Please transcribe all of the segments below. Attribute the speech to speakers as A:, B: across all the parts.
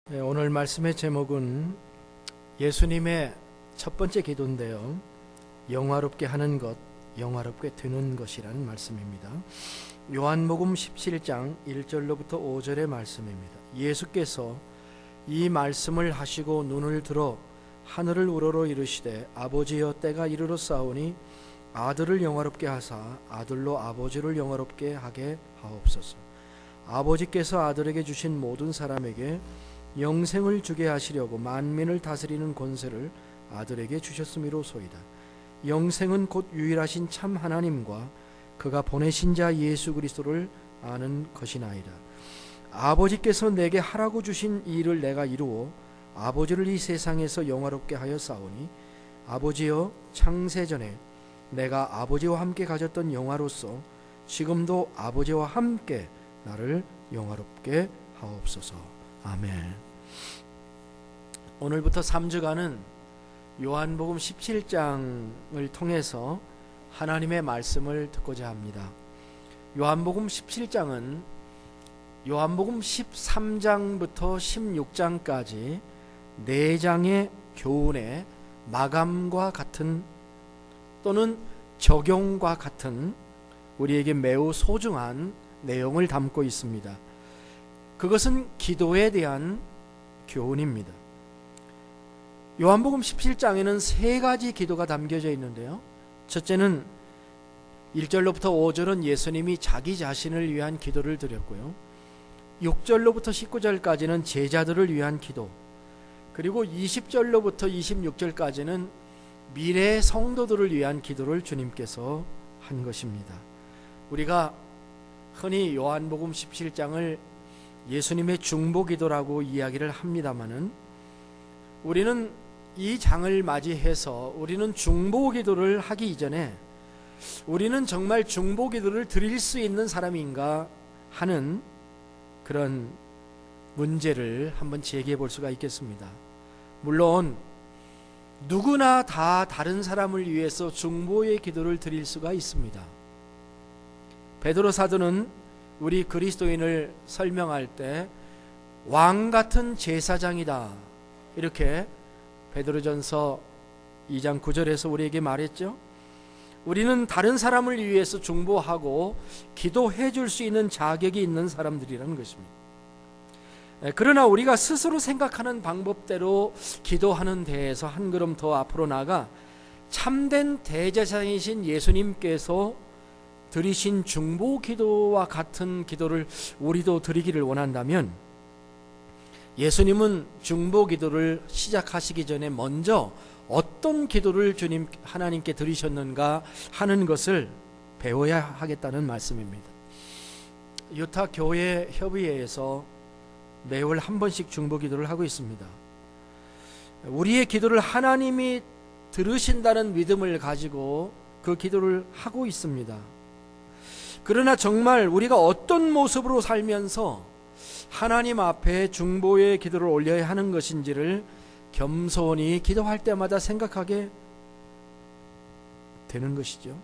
A: 오늘 말씀의 제목은 예수님의 첫 번째 기도인데요. 영화롭게 하는 것, 영화롭게 되는 것이라는 말씀입니다. 요한복음 17장 1절로부터 5절의 말씀입니다. 예수께서 이 말씀을 하시고 눈을 들어 하늘을 우러러 이르시되 아버지여 때가 이르렀사오니 아들을 영화롭게 하사 아들로 아버지를 영화롭게 하게 하옵소서. 아버지께서 아들에게 주신 모든 사람에게 영생을 주게 하시려고 만민을 다스리는 권세를 아들에게 주셨음이로소이다. 영생은 곧 유일하신 참 하나님과 그가 보내신 자 예수 그리스도를 아는 것이나이다. 아버지께서 내게 하라고 주신 이 일을 내가 이루어 아버지를 이 세상에서 영화롭게 하여 싸우니 아버지여 창세전에 내가 아버지와 함께 가졌던 영화로서 지금도 아버지와 함께 나를 영화롭게 하옵소서. 아멘. 오늘부터 3주간은 요한복음 17장을 통해서 하나님의 말씀을 듣고자 합니다. 요한복음 17장은 요한복음 13장부터 16장까지 4장의 교훈의 마감과 같은 또는 적용과 같은 우리에게 매우 소중한 내용을 담고 있습니다. 그것은 기도에 대한 교훈입니다. 요한복음 17장에는 3가지 기도가 담겨져 있는데요. 첫째는 1절로부터 5절은 예수님이 자기 자신을 위한 기도를 드렸고요. 6절로부터 19절까지는 제자들을 위한 기도, 그리고 20절로부터 26절까지는 미래의 성도들을 위한 기도를 주님께서 한 것입니다. 우리가 흔히 요한복음 17장을 예수님의 중보기도라고 이야기를 합니다마는 우리는 이 장을 맞이해서 우리는 중보기도를 하기 이전에 우리는 정말 중보기도를 드릴 수 있는 사람인가 하는 그런 문제를 한번 제기해 볼 수가 있겠습니다. 물론 누구나 다 다른 사람을 위해서 중보의 기도를 드릴 수가 있습니다. 베드로 사도는 우리 그리스도인을 설명할 때 왕 같은 제사장이다, 이렇게 베드로전서 2장 9절에서 우리에게 말했죠. 우리는 다른 사람을 위해서 중보하고 기도해 줄 수 있는 자격이 있는 사람들이라는 것입니다. 그러나 우리가 스스로 생각하는 방법대로 기도하는 데에서 한 걸음 더 앞으로 나가 참된 대제사장이신 예수님께서 드리신 중보 기도와 같은 기도를 우리도 드리기를 원한다면 예수님은 중보 기도를 시작하시기 전에 먼저 어떤 기도를 하나님께 드리셨는가 하는 것을 배워야 하겠다는 말씀입니다. 유타 교회 협의회에서 매월 한 번씩 중보 기도를 하고 있습니다. 우리의 기도를 하나님이 들으신다는 믿음을 가지고 그 기도를 하고 있습니다. 그러나 정말 우리가 어떤 모습으로 살면서 하나님 앞에 중보의 기도를 올려야 하는 것인지를 겸손히 기도할 때마다 생각하게 되는 것이죠.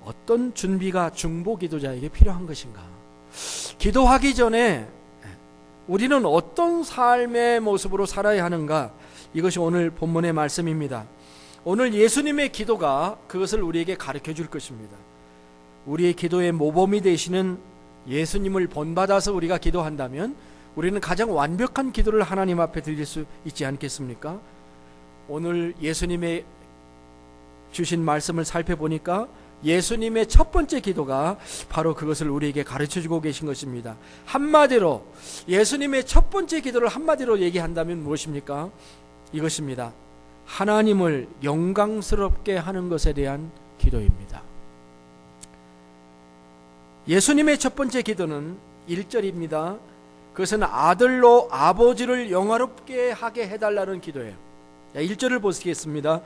A: 어떤 준비가 중보 기도자에게 필요한 것인가? 기도하기 전에 우리는 어떤 삶의 모습으로 살아야 하는가? 이것이 오늘 본문의 말씀입니다. 오늘 예수님의 기도가 그것을 우리에게 가르쳐 줄 것입니다. 우리의 기도의 모범이 되시는 예수님을 본받아서 우리가 기도한다면 우리는 가장 완벽한 기도를 하나님 앞에 드릴 수 있지 않겠습니까? 오늘 예수님의 주신 말씀을 살펴보니까 예수님의 첫 번째 기도가 바로 그것을 우리에게 가르쳐 주고 계신 것입니다. 한마디로 예수님의 첫 번째 기도를 한마디로 얘기한다면 무엇입니까? 이것입니다. 하나님을 영광스럽게 하는 것에 대한 기도입니다. 예수님의 첫 번째 기도는 1절입니다. 그것은 아들로 아버지를 영화롭게 하게 해달라는 기도예요. 1절을 보시겠습니다.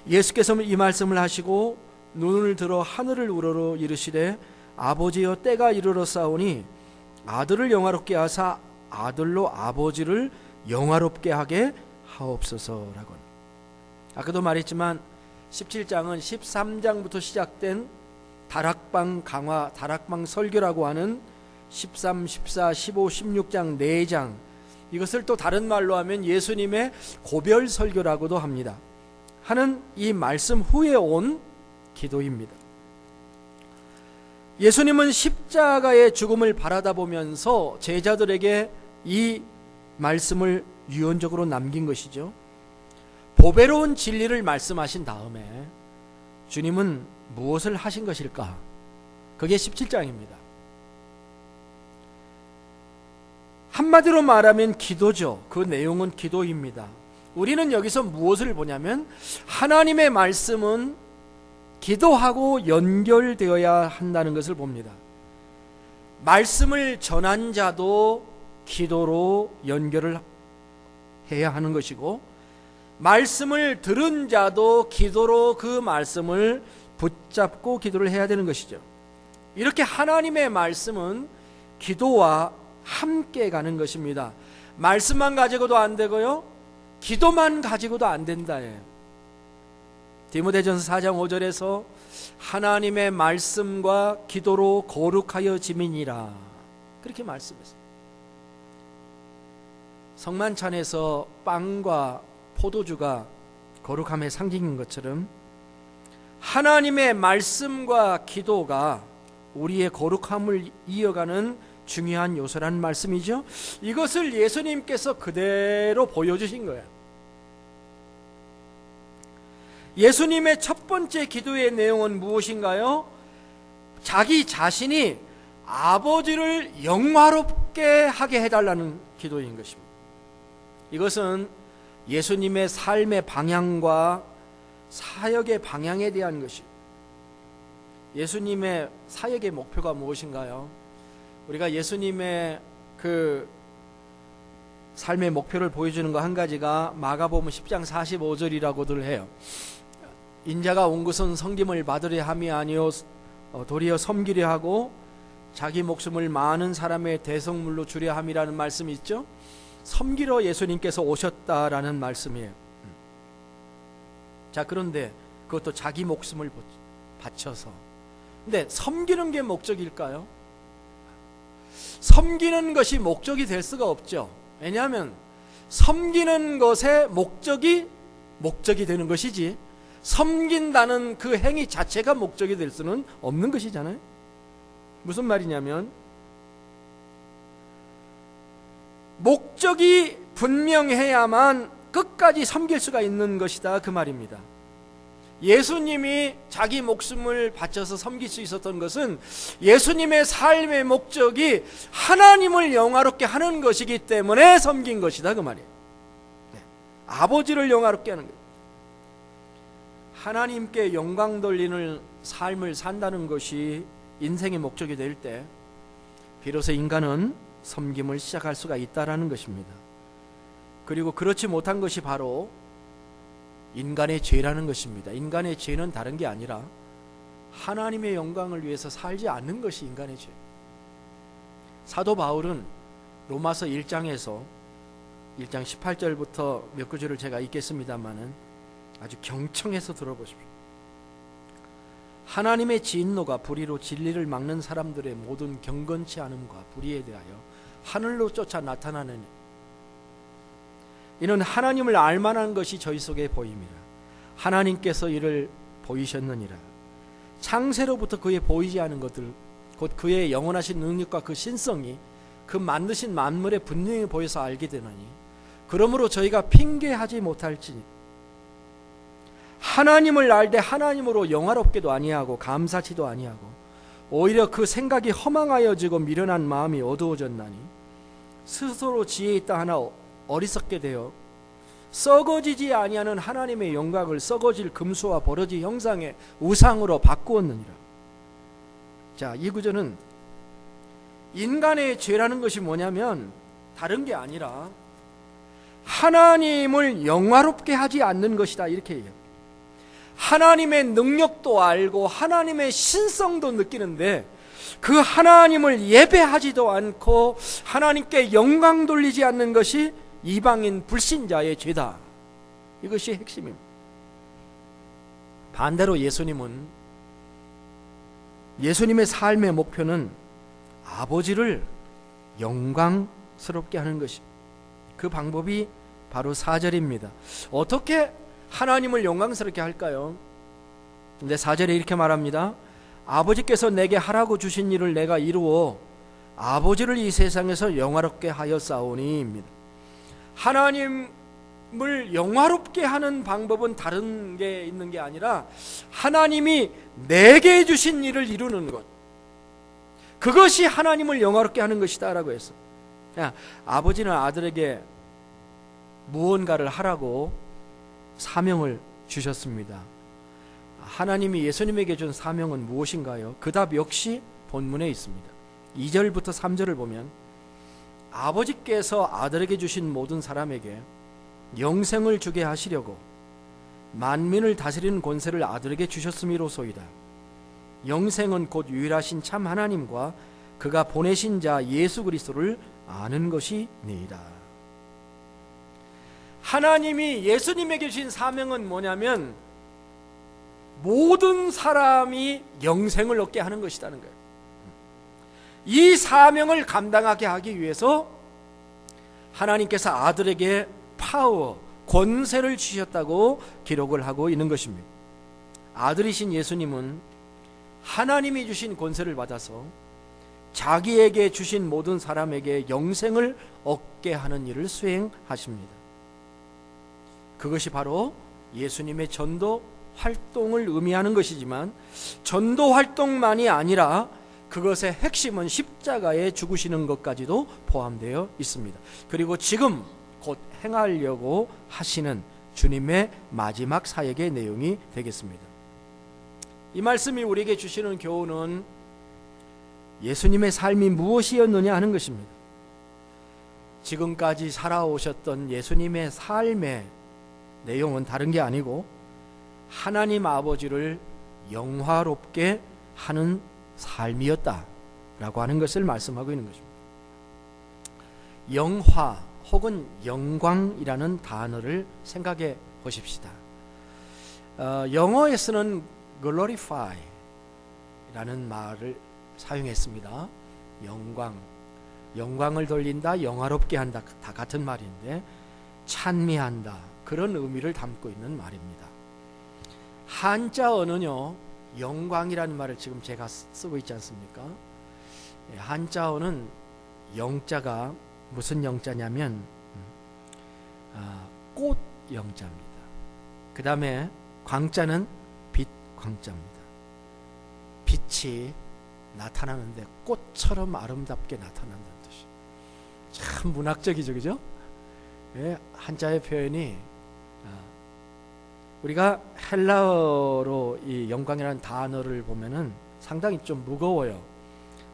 A: 예수께서 이 말씀을 하시고 눈을 들어 하늘을 우러러 이르시되 아버지여 때가 이르렀사오니 아들을 영화롭게 하사 아들로 아버지를 영화롭게 하게 하옵소서라고. 아까도 말했지만 17장은 13장부터 시작된 다락방 강화, 다락방 설교라고 하는 13, 14, 15, 16장 4장, 이것을 또 다른 말로 하면 예수님의 고별 설교라고도 합니다. 하는 이 말씀 후에 온 기도입니다. 예수님은 십자가의 죽음을 바라다 보면서 제자들에게 이 말씀을 유언적으로 남긴 것이죠. 보배로운 진리를 말씀하신 다음에 주님은 무엇을 하신 것일까? 그게 17장입니다. 한마디로 말하면 기도죠. 그 내용은 기도입니다. 우리는 여기서 무엇을 보냐면 하나님의 말씀은 기도하고 연결되어야 한다는 것을 봅니다. 말씀을 전한 자도 기도로 연결을 해야 하는 것이고, 말씀을 들은 자도 기도로 그 말씀을 붙잡고 기도를 해야 되는 것이죠. 이렇게 하나님의 말씀은 기도와 함께 가는 것입니다. 말씀만 가지고도 안 되고요, 기도만 가지고도 안 된다예요. 디모데전서 4장 5절에서 하나님의 말씀과 기도로 거룩하여 지민이라, 그렇게 말씀했어요. 성만찬에서 빵과 포도주가 거룩함의 상징인 것처럼 하나님의 말씀과 기도가 우리의 거룩함을 이어가는 중요한 요소라는 말씀이죠. 이것을 예수님께서 그대로 보여주신 거예요. 예수님의 첫 번째 기도의 내용은 무엇인가요? 자기 자신이 아버지를 영화롭게 하게 해달라는 기도인 것입니다. 이것은 예수님의 삶의 방향과 사역의 방향에 대한 것입니다. 예수님의 사역의 목표가 무엇인가요? 우리가 예수님의 그 삶의 목표를 보여주는 거 한 가지가 마가복음 10장 45절이라고들 해요. 인자가 온 것은 섬김을 받으려 함이 아니요 도리어 섬기려 하고 자기 목숨을 많은 사람의 대성물로 주려 함이라는 말씀이 있죠. 섬기러 예수님께서 오셨다라는 말씀이에요. 자, 그런데 그것도 자기 목숨을 바쳐서. 근데 섬기는 게 목적일까요? 섬기는 것이 목적이 될 수가 없죠. 왜냐하면 섬기는 것의 목적이 되는 것이지, 섬긴다는 그 행위 자체가 목적이 될 수는 없는 것이잖아요. 무슨 말이냐면 목적이 분명해야만 끝까지 섬길 수가 있는 것이다, 그 말입니다. 예수님이 자기 목숨을 바쳐서 섬길 수 있었던 것은 예수님의 삶의 목적이 하나님을 영화롭게 하는 것이기 때문에 섬긴 것이다, 그 말이에요. 네. 아버지를 영화롭게 하는 거예요. 하나님께 영광 돌리는 삶을 산다는 것이 인생의 목적이 될 때 비로소 인간은 섬김을 시작할 수가 있다라는 것입니다. 그리고 그렇지 못한 것이 바로 인간의 죄라는 것입니다. 인간의 죄는 다른 게 아니라 하나님의 영광을 위해서 살지 않는 것이 인간의 죄. 사도 바울은 로마서 1장에서 1장 18절부터 몇 구절을 제가 읽겠습니다마는 아주 경청해서 들어보십시오. 하나님의 진노가 불의로 진리를 막는 사람들의 모든 경건치 않음과 불의에 대하여 하늘로 쫓아 나타나는, 이는 하나님을 알만한 것이 저희 속에 보임이라. 하나님께서 이를 보이셨느니라. 창세로부터 그의 보이지 않은 것들, 곧 그의 영원하신 능력과 그 신성이 그 만드신 만물에 분명히 보여서 알게 되나니, 그러므로 저희가 핑계하지 못할지니 하나님을 알되 하나님으로 영화롭게도 아니하고 감사치도 아니하고 오히려 그 생각이 허망하여지고 미련한 마음이 어두워졌나니 스스로 지혜 있다 하나 어리석게 되어 썩어지지 아니하는 하나님의 영광을 썩어질 금수와 버러지 형상의 우상으로 바꾸었느니라. 자, 이 구절은 인간의 죄라는 것이 뭐냐면 다른 게 아니라 하나님을 영화롭게 하지 않는 것이다, 이렇게 얘기해요. 하나님의 능력도 알고 하나님의 신성도 느끼는데 그 하나님을 예배하지도 않고 하나님께 영광 돌리지 않는 것이 이방인 불신자의 죄다. 이것이 핵심입니다. 반대로 예수님의 삶의 목표는 아버지를 영광스럽게 하는 것이, 그 방법이 바로 4절입니다. 어떻게 하나님을 영광스럽게 할까요? 근데 4절에 이렇게 말합니다. 아버지께서 내게 하라고 주신 일을 내가 이루어 아버지를 이 세상에서 영화롭게 하였사오니입니다. 하나님을 영화롭게 하는 방법은 다른 게 있는 게 아니라 하나님이 내게 주신 일을 이루는 것, 그것이 하나님을 영화롭게 하는 것이다 라고 했어. 아버지는 아들에게 무언가를 하라고 사명을 주셨습니다. 하나님이 예수님에게 준 사명은 무엇인가요? 그 답 역시 본문에 있습니다. 2절부터 3절을 보면 아버지께서 아들에게 주신 모든 사람에게 영생을 주게 하시려고 만민을 다스리는 권세를 아들에게 주셨음이로소이다. 영생은 곧 유일하신 참 하나님과 그가 보내신 자 예수 그리스도를 아는 것이니이다. 하나님이 예수님에게 주신 사명은 뭐냐면 모든 사람이 영생을 얻게 하는 것이라는 거예요. 이 사명을 감당하게 하기 위해서 하나님께서 아들에게 파워, 권세를 주셨다고 기록을 하고 있는 것입니다. 아들이신 예수님은 하나님이 주신 권세를 받아서 자기에게 주신 모든 사람에게 영생을 얻게 하는 일을 수행하십니다. 그것이 바로 예수님의 전도 활동을 의미하는 것이지만 전도 활동만이 아니라 그것의 핵심은 십자가에 죽으시는 것까지도 포함되어 있습니다. 그리고 지금 곧 행하려고 하시는 주님의 마지막 사역의 내용이 되겠습니다. 이 말씀이 우리에게 주시는 교훈은 예수님의 삶이 무엇이었느냐 하는 것입니다. 지금까지 살아오셨던 예수님의 삶의 내용은 다른 게 아니고 하나님 아버지를 영화롭게 하는 삶이었다라고 하는 것을 말씀하고 있는 것입니다. 영화 혹은 영광이라는 단어를 생각해 보십시다. 영어에 쓰는 glorify 라는 말을 사용했습니다. 영광을 돌린다, 영화롭게 한다, 다 같은 말인데 찬미한다, 그런 의미를 담고 있는 말입니다. 한자어는요, 영광이라는 말을 지금 제가 쓰고 있지 않습니까? 한자어는 영자가 무슨 영자냐면 꽃 영자입니다. 그 다음에 광자는 빛 광자입니다. 빛이 나타나는데 꽃처럼 아름답게 나타난다는 뜻이 참 문학적이죠, 그죠? 한자의 표현이 우리가 헬라어로 이 영광이라는 단어를 보면은 상당히 좀 무거워요.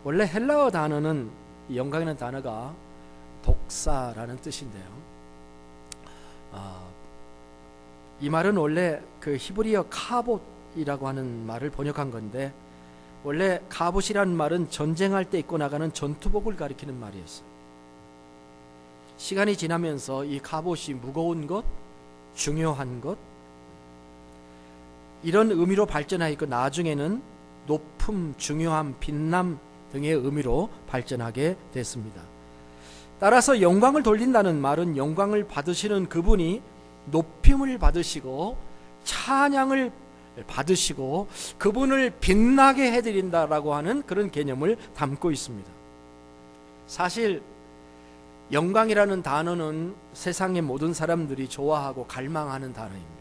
A: 원래 헬라어 단어는 이 영광이라는 단어가 독사라는 뜻인데요. 이 말은 원래 그 히브리어 카봇이라고 하는 말을 번역한 건데 원래 카봇이라는 말은 전쟁할 때 입고 나가는 전투복을 가리키는 말이었어요. 시간이 지나면서 이 카봇이 무거운 것, 중요한 것, 이런 의미로 발전하였고 나중에는 높음, 중요함, 빛남 등의 의미로 발전하게 됐습니다. 따라서 영광을 돌린다는 말은 영광을 받으시는 그분이 높임을 받으시고 찬양을 받으시고 그분을 빛나게 해드린다라고 하는 그런 개념을 담고 있습니다. 사실 영광이라는 단어는 세상의 모든 사람들이 좋아하고 갈망하는 단어입니다.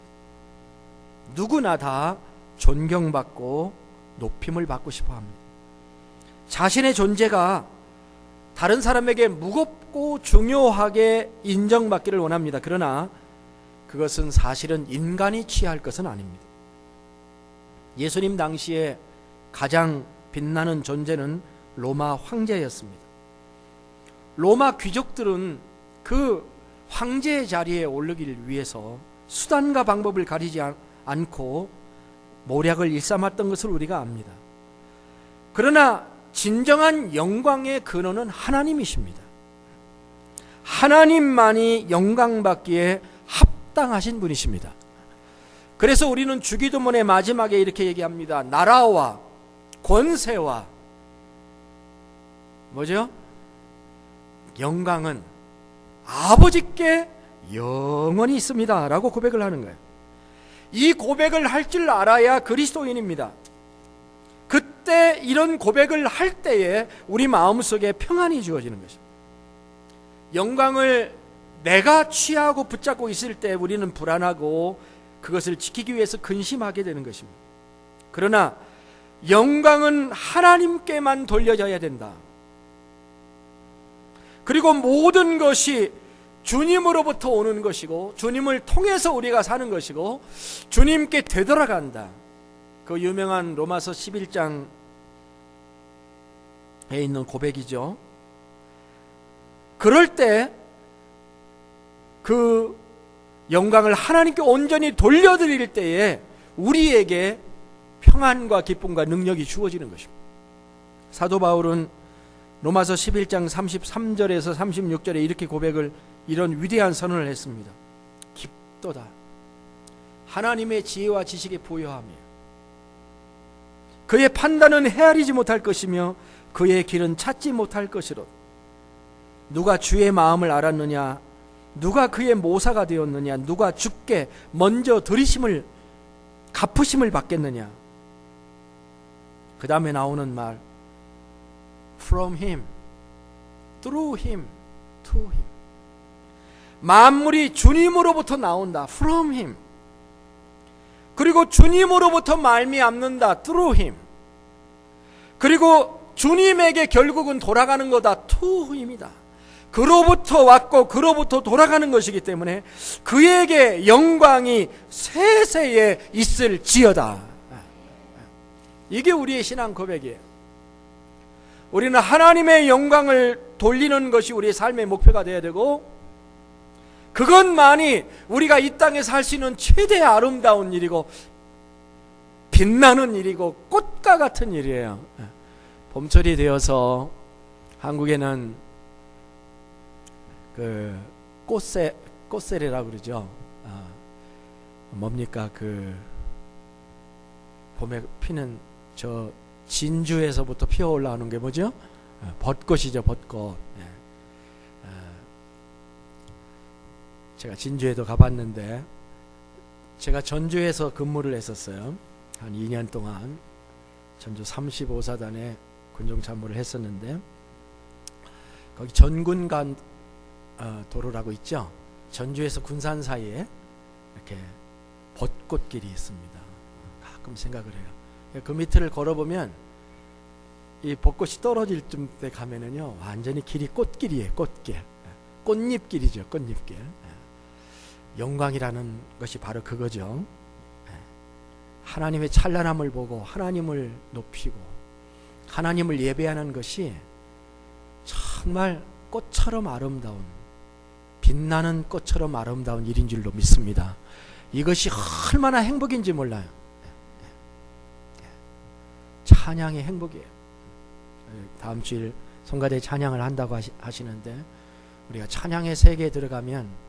A: 누구나 다 존경받고 높임을 받고 싶어 합니다. 자신의 존재가 다른 사람에게 무겁고 중요하게 인정받기를 원합니다. 그러나 그것은 사실은 인간이 취할 것은 아닙니다. 예수님 당시에 가장 빛나는 존재는 로마 황제였습니다. 로마 귀족들은 그 황제의 자리에 오르기를 위해서 수단과 방법을 가리지 않고 모략을 일삼았던 것을 우리가 압니다. 그러나 진정한 영광의 근원은 하나님이십니다. 하나님만이 영광받기에 합당하신 분이십니다. 그래서 우리는 주기도문의 마지막에 이렇게 얘기합니다. 나라와 권세와 뭐죠? 영광은 아버지께 영원히 있습니다 라고 고백을 하는 거예요. 이 고백을 할 줄 알아야 그리스도인입니다. 그때 이런 고백을 할 때에 우리 마음속에 평안이 주어지는 것입니다. 영광을 내가 취하고 붙잡고 있을 때 우리는 불안하고 그것을 지키기 위해서 근심하게 되는 것입니다. 그러나 영광은 하나님께만 돌려져야 된다. 그리고 모든 것이 주님으로부터 오는 것이고 주님을 통해서 우리가 사는 것이고 주님께 되돌아간다. 그 유명한 로마서 11장에 있는 고백이죠. 그럴 때 그 영광을 하나님께 온전히 돌려드릴 때에 우리에게 평안과 기쁨과 능력이 주어지는 것입니다. 사도 바울은 로마서 11장 33절에서 36절에 이렇게 고백을, 이런 위대한 선언을 했습니다. 깊도다 하나님의 지혜와 지식에 부여하며 그의 판단은 헤아리지 못할 것이며 그의 길은 찾지 못할 것이로 누가 주의 마음을 알았느냐, 누가 그의 모사가 되었느냐, 누가 주께 먼저 들이심을 갚으심을 받겠느냐. 그 다음에 나오는 말, from him, through him, to him. 만물이 주님으로부터 나온다, from him. 그리고 주님으로부터 말미암는다, through him. 그리고 주님에게 결국은 돌아가는 거다, to him이다. 그로부터 왔고 그로부터 돌아가는 것이기 때문에 그에게 영광이 세세에 있을지어다. 이게 우리의 신앙 고백이에요. 우리는 하나님의 영광을 돌리는 것이 우리의 삶의 목표가 되어야 되고, 그것만이 우리가 이 땅에서 할 수 있는 최대 아름다운 일이고 빛나는 일이고 꽃과 같은 일이에요. 봄철이 되어서 한국에는 그 꽃세례라고 그러죠. 뭡니까? 그 봄에 피는 저 진주에서부터 피어 올라오는 게 뭐죠? 벚꽃이죠, 벚꽃. 제가 진주에도 가봤는데, 제가 전주에서 근무를 했었어요. 한 2년 동안 전주 35사단에 군종참모를 했었는데, 거기 전군간 도로라고 있죠. 전주에서 군산 사이에 이렇게 벚꽃길이 있습니다. 가끔 생각을 해요. 그 밑을 걸어보면 이 벚꽃이 떨어질 때 가면은요, 완전히 길이 꽃길이에요. 꽃길, 꽃잎길이죠. 꽃잎길. 영광이라는 것이 바로 그거죠. 하나님의 찬란함을 보고 하나님을 높이고 하나님을 예배하는 것이 정말 꽃처럼 아름다운, 빛나는 꽃처럼 아름다운 일인 줄로 믿습니다. 이것이 얼마나 행복인지 몰라요. 찬양의 행복이에요. 다음 주일 성가대 찬양을 한다고 하시는데, 우리가 찬양의 세계에 들어가면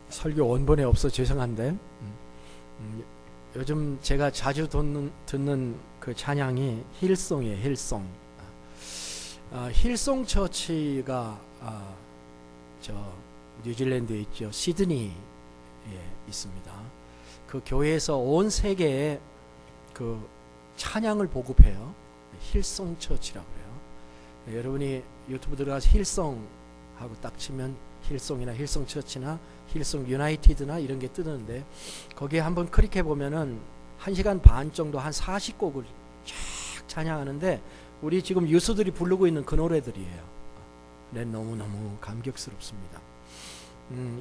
A: 설교 원본에 없어 죄송한데, 요즘 제가 자주 듣는 그 찬양이 힐송이에요. 힐송. 힐송 처치가 저 뉴질랜드에 있죠. 시드니에 있습니다. 그 교회에서 온 세계에 그 찬양을 보급해요. 힐송 처치라고 해요. 여러분이 유튜브 들어가서 힐송 하고 딱 치면 힐송이나 힐송 처치나 힐송 유나이티드나 이런 게 뜨는데, 거기에 한번 클릭해 보면은 1시간 반 정도 한 40곡을 쫙 찬양하는데, 우리 지금 유수들이 부르고 있는 그 노래들이에요. 네, 너무너무 감격스럽습니다.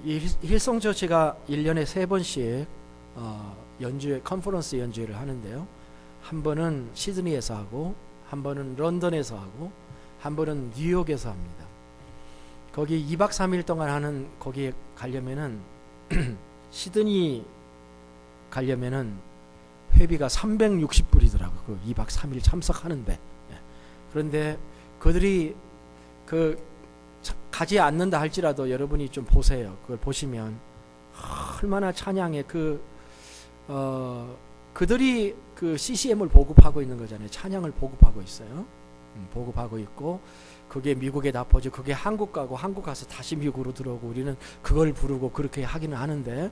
A: 이 힐송 처치가 1년에 3번씩 연주회, 컨퍼런스 연주회를 하는데요. 한 번은 시드니에서 하고, 한 번은 런던에서 하고, 한 번은 뉴욕에서 합니다. 거기 2박 3일 동안 하는, 거기에 가려면은 시드니 가려면은 회비가 360불이더라고. 그 2박 3일 참석하는데. 그런데 그들이 그 가지 않는다 할지라도 여러분이 좀 보세요. 그걸 보시면 얼마나 찬양의 그 그들이 그 CCM을 보급하고 있는 거잖아요. 찬양을 보급하고 있어요. 보급하고 있고 그게 미국에 다 퍼져 그게 한국 가고 한국 가서 다시 미국으로 들어오고 우리는 그걸 부르고 그렇게 하기는 하는데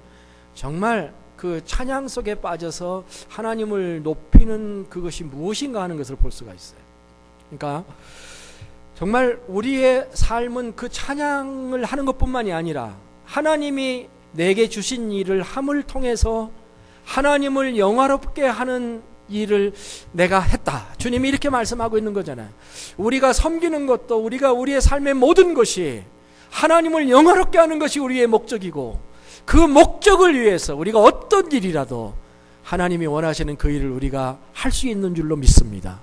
A: 정말 그 찬양 속에 빠져서 하나님을 높이는 그것이 무엇인가 하는 것을 볼 수가 있어요. 그러니까 정말 우리의 삶은 그 찬양을 하는 것뿐만이 아니라 하나님이 내게 주신 일을 함을 통해서 하나님을 영화롭게 하는 일을 내가 했다. 주님이 이렇게 말씀하고 있는 거잖아요. 우리가 섬기는 것도 우리가 우리의 삶의 모든 것이 하나님을 영화롭게 하는 것이 우리의 목적이고 그 목적을 위해서 우리가 어떤 일이라도 하나님이 원하시는 그 일을 우리가 할 수 있는 줄로 믿습니다.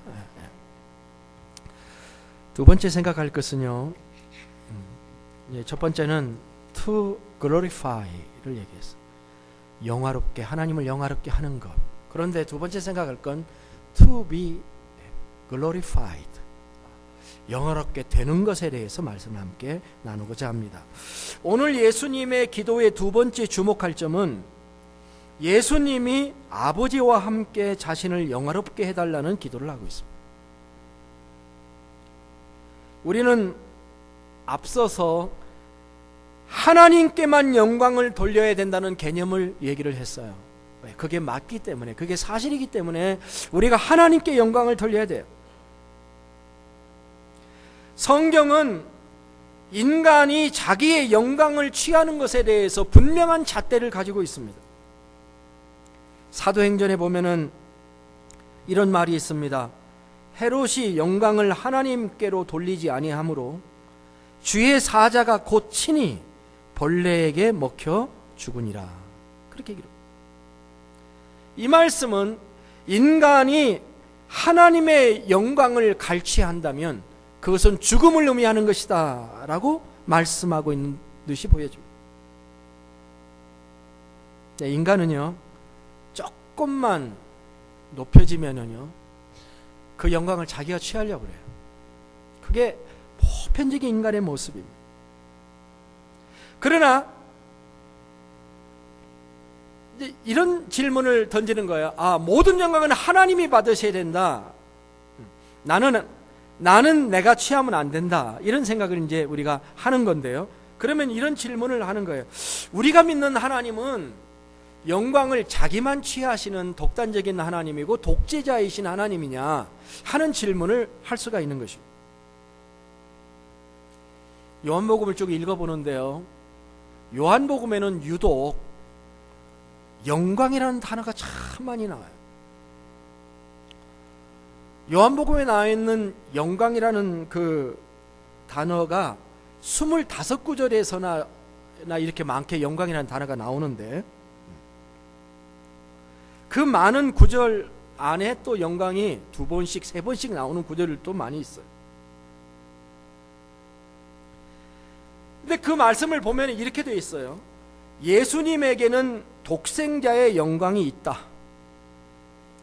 A: 두 번째 생각할 것은요. 첫 번째는 to glorify를 얘기했어요. 영화롭게 하나님을 영화롭게 하는 것. 그런데 두 번째 생각할 건 to be glorified. 영화롭게 되는 것에 대해서 말씀을 함께 나누고자 합니다. 오늘 예수님의 기도의 두 번째 주목할 점은 예수님이 아버지와 함께 자신을 영화롭게 해달라는 기도를 하고 있습니다. 우리는 앞서서 하나님께만 영광을 돌려야 된다는 개념을 얘기를 했어요. 그게 맞기 때문에, 그게 사실이기 때문에 우리가 하나님께 영광을 돌려야 돼요. 성경은 인간이 자기의 영광을 취하는 것에 대해서 분명한 잣대를 가지고 있습니다. 사도행전에 보면은 이런 말이 있습니다. 헤롯이 영광을 하나님께로 돌리지 아니하므로 주의 사자가 곧 친히 벌레에게 먹혀 죽으니라. 그렇게 기록. 이 말씀은 인간이 하나님의 영광을 갈취한다면 그것은 죽음을 의미하는 것이다 라고 말씀하고 있는 듯이 보여집니다. 인간은요 조금만 높여지면은요 그 영광을 자기가 취하려고 그래요. 그게 보편적인 인간의 모습입니다. 그러나 이제 이런 질문을 던지는 거예요. 모든 영광은 하나님이 받으셔야 된다. 나는 내가 취하면 안 된다. 이런 생각을 이제 우리가 하는 건데요. 그러면 이런 질문을 하는 거예요. 우리가 믿는 하나님은 영광을 자기만 취하시는 독단적인 하나님이고 독재자이신 하나님이냐 하는 질문을 할 수가 있는 것입니다. 요한복음을 쭉 읽어보는데요. 요한복음에는 유독 영광이라는 단어가 참 많이 나와요. 요한복음에 나와 있는 영광이라는 그 단어가 25구절에서나 이렇게 많게 영광이라는 단어가 나오는데 그 많은 구절 안에 또 영광이 2번씩 3번씩 나오는 구절이 또 많이 있어요. 근데 그 말씀을 보면 이렇게 되어 있어요. 예수님에게는 독생자의 영광이 있다.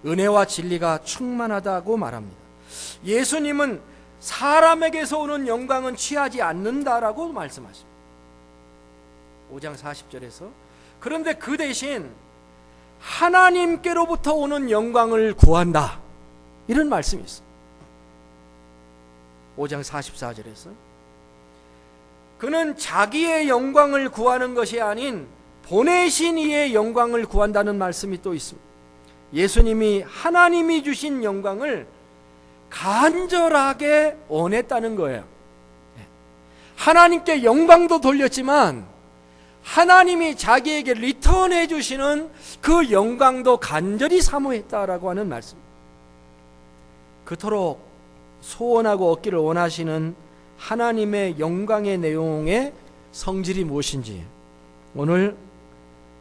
A: 은혜와 진리가 충만하다고 말합니다. 예수님은 사람에게서 오는 영광은 취하지 않는다라고 말씀하십니다. 5장 40절에서. 그런데 그 대신 하나님께로부터 오는 영광을 구한다. 이런 말씀이 있어요. 5장 44절에서. 그는 자기의 영광을 구하는 것이 아닌 보내신 이의 영광을 구한다는 말씀이 또 있습니다. 예수님이 하나님이 주신 영광을 간절하게 원했다는 거예요. 하나님께 영광도 돌렸지만 하나님이 자기에게 리턴해 주시는 그 영광도 간절히 사모했다라고 하는 말씀. 그토록 소원하고 얻기를 원하시는 하나님의 영광의 내용의 성질이 무엇인지 오늘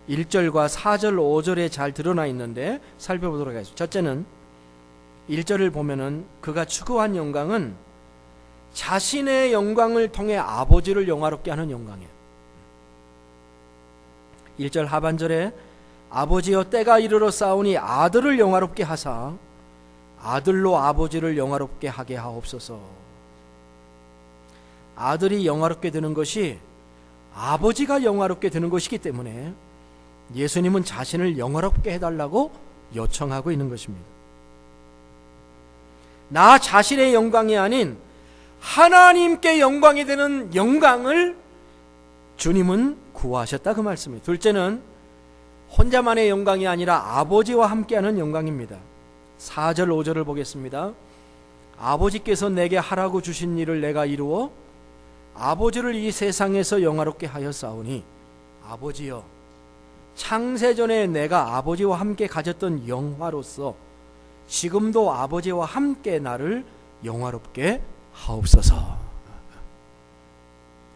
A: 1절과 4절, 5절에 잘 드러나 있는데 살펴보도록 하겠습니다. 첫째는 1절을 보면은 그가 추구한 영광은 자신의 영광을 통해 아버지를 영화롭게 하는 영광이에요. 1절 하반절에 아버지여 때가 이르러 싸우니 아들을 영화롭게 하사 아들로 아버지를 영화롭게 하게 하옵소서. 아들이 영화롭게 되는 것이 아버지가 영화롭게 되는 것이기 때문에 예수님은 자신을 영화롭게 해달라고 요청하고 있는 것입니다. 나 자신의 영광이 아닌 하나님께 영광이 되는 영광을 주님은 구하셨다, 그 말씀이에요. 둘째는 혼자만의 영광이 아니라 아버지와 함께하는 영광입니다. 4절 5절을 보겠습니다. 아버지께서 내게 하라고 주신 일을 내가 이루어 아버지를 이 세상에서 영화롭게 하였사오니, 아버지여, 창세전에 내가 아버지와 함께 가졌던 영화로서 지금도 아버지와 함께 나를 영화롭게 하옵소서.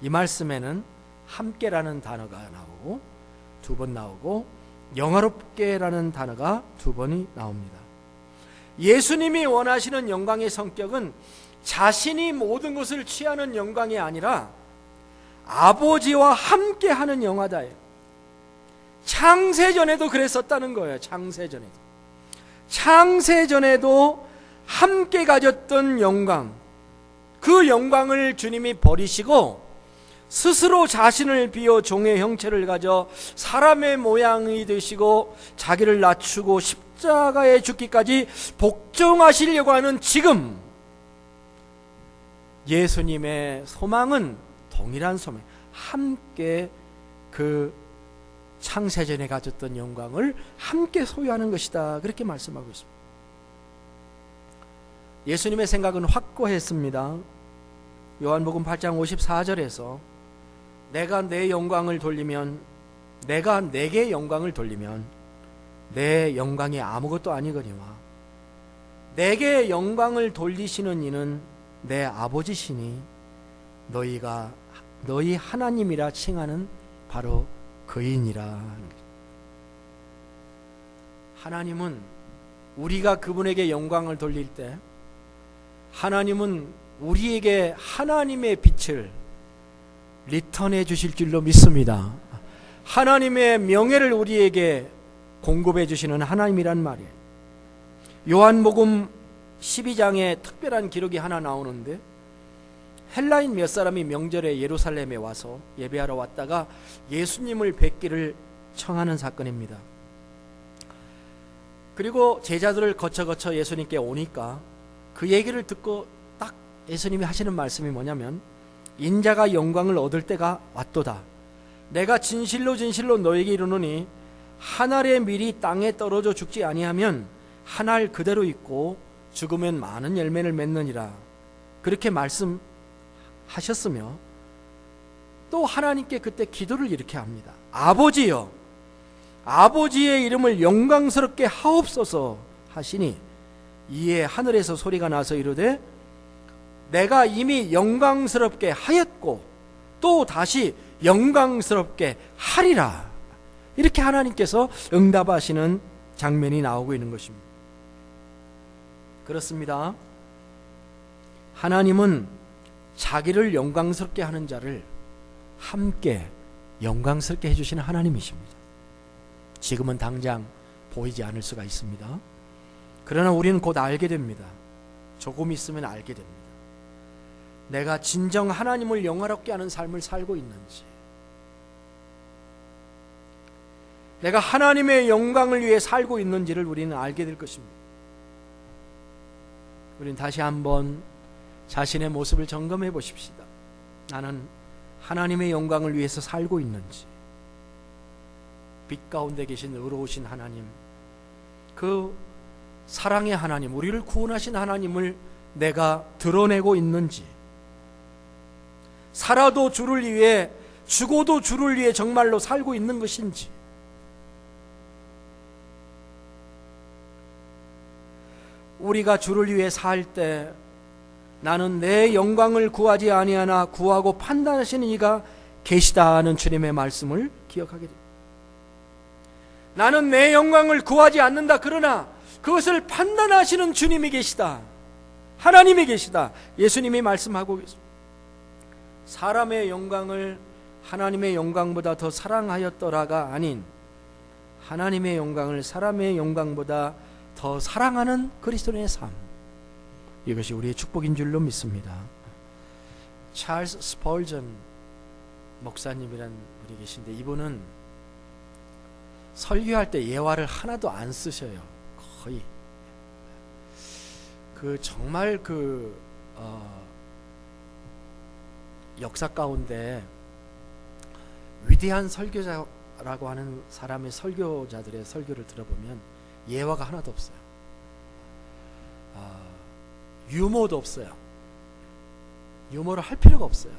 A: 이 말씀에는 함께라는 단어가 나오고 두 번 나오고 영화롭게라는 단어가 두 번이 나옵니다. 예수님이 원하시는 영광의 성격은 자신이 모든 것을 취하는 영광이 아니라 아버지와 함께하는 영화다예요. 창세전에도 그랬었다는 거예요. 창세전에도 함께 가졌던 영광, 그 영광을 주님이 버리시고 스스로 자신을 비워 종의 형체를 가져 사람의 모양이 되시고 자기를 낮추고 십자가에 죽기까지 복종하시려고 하는 지금, 예수님의 소망은 동일한 소망, 함께 그 창세전에 가졌던 영광을 함께 소유하는 것이다, 그렇게 말씀하고 있습니다. 예수님의 생각은 확고했습니다. 요한복음 8장 54절에서 내가 내 영광을 돌리면, 내가 내게 영광을 돌리면 내 영광이 아무것도 아니거니와 내게 영광을 돌리시는 이는 내 아버지시니 너희 하나님이라 칭하는 바로 그이니라. 하나님은 우리가 그분에게 영광을 돌릴 때 하나님은 우리에게 하나님의 빛을 리턴해 주실 줄로 믿습니다. 하나님의 명예를 우리에게 공급해 주시는 하나님이란 말이에요. 요한복음 12장에 특별한 기록이 하나 나오는데, 헬라인 몇 사람이 명절에 예루살렘에 와서 예배하러 왔다가 예수님을 뵙기를 청하는 사건입니다. 그리고 제자들을 거쳐 예수님께 오니까 그 얘기를 듣고 딱 예수님이 하시는 말씀이 뭐냐면, 인자가 영광을 얻을 때가 왔도다. 내가 진실로 너에게 이르노니 한 알의 밀이 땅에 떨어져 죽지 아니하면 한 알 그대로 있고 죽으면 많은 열매를 맺느니라. 그렇게 말씀하셨으며 또 하나님께 그때 기도를 이렇게 합니다. 아버지여, 아버지의 이름을 영광스럽게 하옵소서 하시니 이에 하늘에서 소리가 나서 이르되 내가 이미 영광스럽게 하였고 또 다시 영광스럽게 하리라. 이렇게 하나님께서 응답하시는 장면이 나오고 있는 것입니다. 그렇습니다. 하나님은 자기를 영광스럽게 하는 자를 함께 영광스럽게 해주시는 하나님이십니다. 지금은 당장 보이지 않을 수가 있습니다. 그러나 우리는 곧 알게 됩니다. 조금 있으면 알게 됩니다. 내가 진정 하나님을 영화롭게 하는 삶을 살고 있는지, 내가 하나님의 영광을 위해 살고 있는지를 우리는 알게 될 것입니다. 우리는 다시 한번 자신의 모습을 점검해 보십시다. 나는 하나님의 영광을 위해서 살고 있는지, 빛 가운데 계신 의로우신 하나님, 그 사랑의 하나님, 우리를 구원하신 하나님을 내가 드러내고 있는지, 살아도 주를 위해, 죽어도 주를 위해 정말로 살고 있는 것인지, 우리가 주를 위해 살 때 나는 내 영광을 구하지 아니하나 구하고 판단하시는 이가 계시다는 주님의 말씀을 기억하게 됩니다. 나는 내 영광을 구하지 않는다. 그러나 그것을 판단하시는 주님이 계시다. 하나님이 계시다. 예수님이 말씀하고 계십니다. 사람의 영광을 하나님의 영광보다 더 사랑하였더라가 아닌 하나님의 영광을 사람의 영광보다 더 사랑하는 그리스도인의 삶, 이것이 우리의 축복인 줄로 믿습니다. 찰스 스펄전 목사님이란 분이 계신데, 이분은 설교할 때 예화를 하나도 안 쓰셔요. 거의 정말 역사 가운데 위대한 설교자라고 하는 사람의 설교자들의 설교를 들어보면 예화가 하나도 없어요. 유머도 없어요. 유머를 할 필요가 없어요.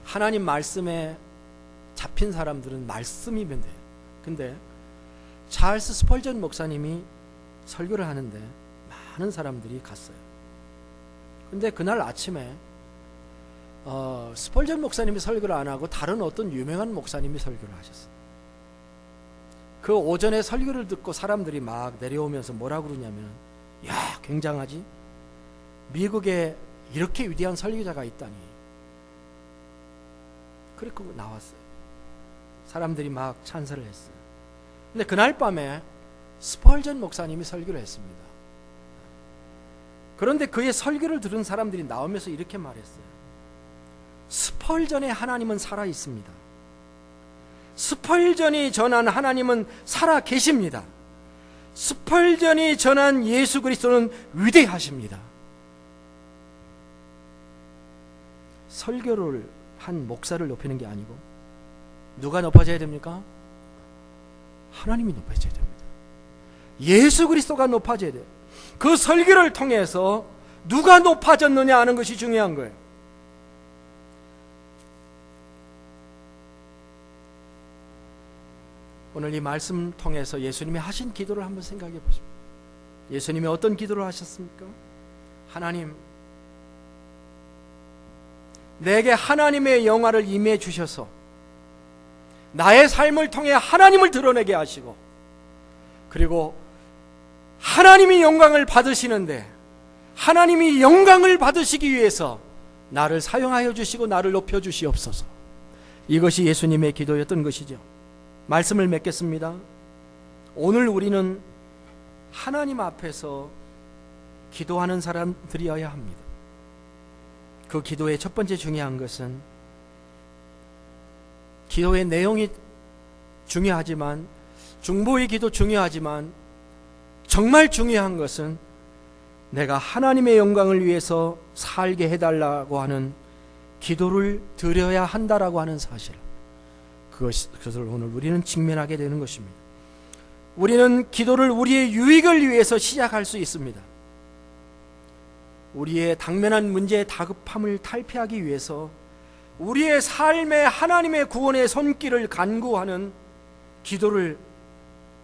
A: 하나님 말씀에 잡힌 사람들은 말씀이면 돼요. 근데 찰스 스펄전 목사님이 설교를 하는데 많은 사람들이 갔어요. 근데 그날 아침에 스펄전 목사님이 설교를 안 하고 다른 어떤 유명한 목사님이 설교를 하셨어요. 그 오전에 설교를 듣고 사람들이 막 내려오면서 뭐라 그러냐면, 야, 굉장하지? 미국에 이렇게 위대한 설교자가 있다니. 그렇게 나왔어요. 사람들이 막 찬사를 했어요. 근데 그날 밤에 스펄전 목사님이 설교를 했습니다. 그런데 그의 설교를 들은 사람들이 나오면서 이렇게 말했어요. 스펄전의 하나님은 살아 있습니다. 스펄전이 전한 하나님은 살아 계십니다. 스펄전이 전한 예수 그리스도는 위대하십니다. 설교를 한 목사를 높이는 게 아니고 누가 높아져야 됩니까? 하나님이 높아져야 됩니다. 예수 그리스도가 높아져야 돼요. 그 설교를 통해서 누가 높아졌느냐 하는 것이 중요한 거예요. 오늘 이 말씀 통해서 예수님이 하신 기도를 한번 생각해 보십시오. 예수님이 어떤 기도를 하셨습니까? 하나님, 내게 하나님의 영화를 임해 주셔서 나의 삶을 통해 하나님을 드러내게 하시고, 그리고 하나님이 영광을 받으시는데 하나님이 영광을 받으시기 위해서 나를 사용하여 주시고 나를 높여 주시옵소서. 이것이 예수님의 기도였던 것이죠. 말씀을 맺겠습니다. 오늘 우리는 하나님 앞에서 기도하는 사람들이어야 합니다. 그 기도의 첫 번째 중요한 것은, 기도의 내용이 중요하지만, 중보의 기도 중요하지만, 정말 중요한 것은 내가 하나님의 영광을 위해서 살게 해달라고 하는 기도를 드려야 한다라고 하는 사실, 그것을 오늘 우리는 직면하게 되는 것입니다. 우리는 기도를 우리의 유익을 위해서 시작할 수 있습니다. 우리의 당면한 문제의 다급함을 탈피하기 위해서 우리의 삶에 하나님의 구원의 손길을 간구하는 기도를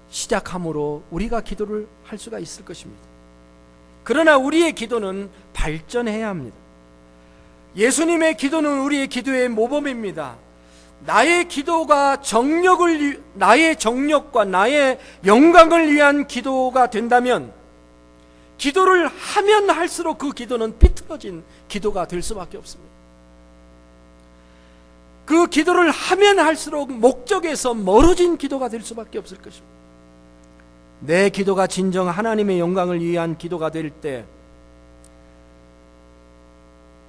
A: 시작함으로 우리가 기도를 할 수가 있을 것입니다. 그러나 우리의 기도는 발전해야 합니다. 예수님의 기도는 우리의 기도의 모범입니다. 나의 기도가 나의 정력과 나의 영광을 위한 기도가 된다면, 기도를 하면 할수록 그 기도는 삐뚤어진 기도가 될 수밖에 없습니다. 그 기도를 하면 할수록 목적에서 멀어진 기도가 될 수밖에 없을 것입니다. 내 기도가 진정 하나님의 영광을 위한 기도가 될 때,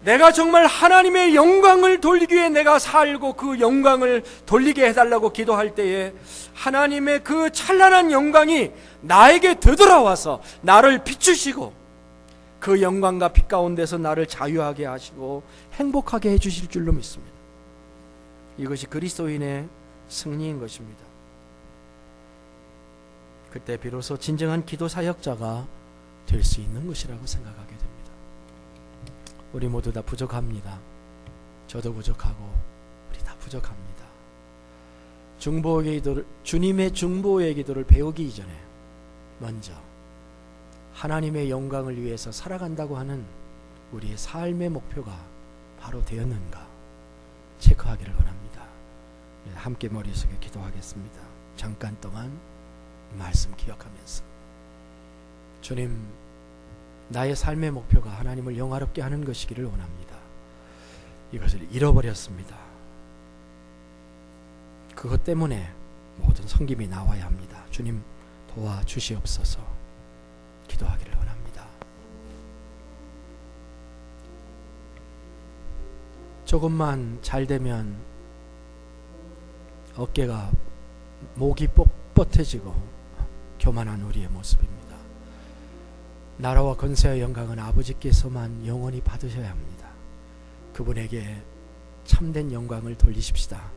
A: 내가 정말 하나님의 영광을 돌리기 위해 내가 살고 그 영광을 돌리게 해달라고 기도할 때에 하나님의 그 찬란한 영광이 나에게 되돌아와서 나를 비추시고 그 영광과 빛 가운데서 나를 자유하게 하시고 행복하게 해주실 줄로 믿습니다. 이것이 그리스도인의 승리인 것입니다. 그때 비로소 진정한 기도 사역자가 될 수 있는 것이라고 생각하게 됩니다. 우리 모두 다 부족합니다. 저도 부족하고 우리 다 부족합니다. 중보의 기도를, 주님의 중보의 기도를 배우기 이전에 먼저 하나님의 영광을 위해서 살아간다고 하는 우리의 삶의 목표가 바로 되었는가 체크하기를 원합니다. 함께 머릿속에 기도하겠습니다. 잠깐 동안 말씀 기억하면서, 주님, 나의 삶의 목표가 하나님을 영화롭게 하는 것이기를 원합니다. 이것을 잃어버렸습니다. 그것 때문에 모든 섬김이 나와야 합니다. 주님 도와주시옵소서. 기도하기를 원합니다. 조금만 잘 되면 어깨가 목이 뻣뻣해지고 교만한 우리의 모습입니다. 나라와 권세와 영광은 아버지께서만 영원히 받으셔야 합니다. 그분에게 참된 영광을 돌리십시다.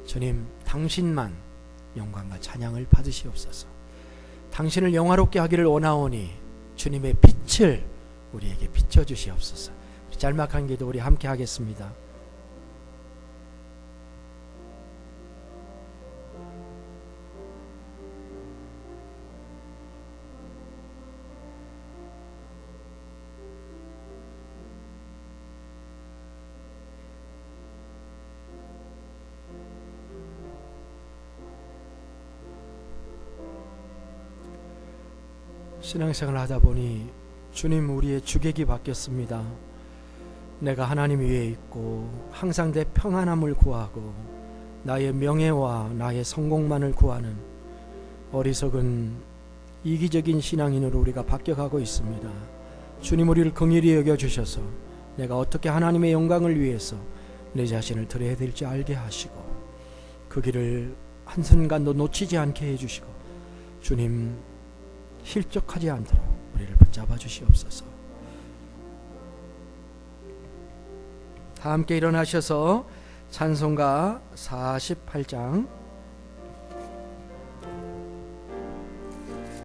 A: 주님, 당신만 영광과 찬양을 받으시옵소서. 당신을 영화롭게 하기를 원하오니 주님의 빛을 우리에게 비춰주시옵소서. 짤막한 기도 우리 함께 하겠습니다. 신앙생활을 하다 보니 주님, 우리의 주객이 바뀌었습니다. 내가 하나님 위에 있고 항상 내 평안함을 구하고 나의 명예와 나의 성공만을 구하는 어리석은 이기적인 신앙인으로 우리가 바뀌어가고 있습니다. 주님, 우리를 긍휼히 여겨주셔서 내가 어떻게 하나님의 영광을 위해서 내 자신을 드려야 될지 알게 하시고 그 길을 한순간도 놓치지 않게 해주시고 주님, 실족하지 않도록 우리를 붙잡아 주시옵소서. 다 함께 일어나셔서 찬송가 48장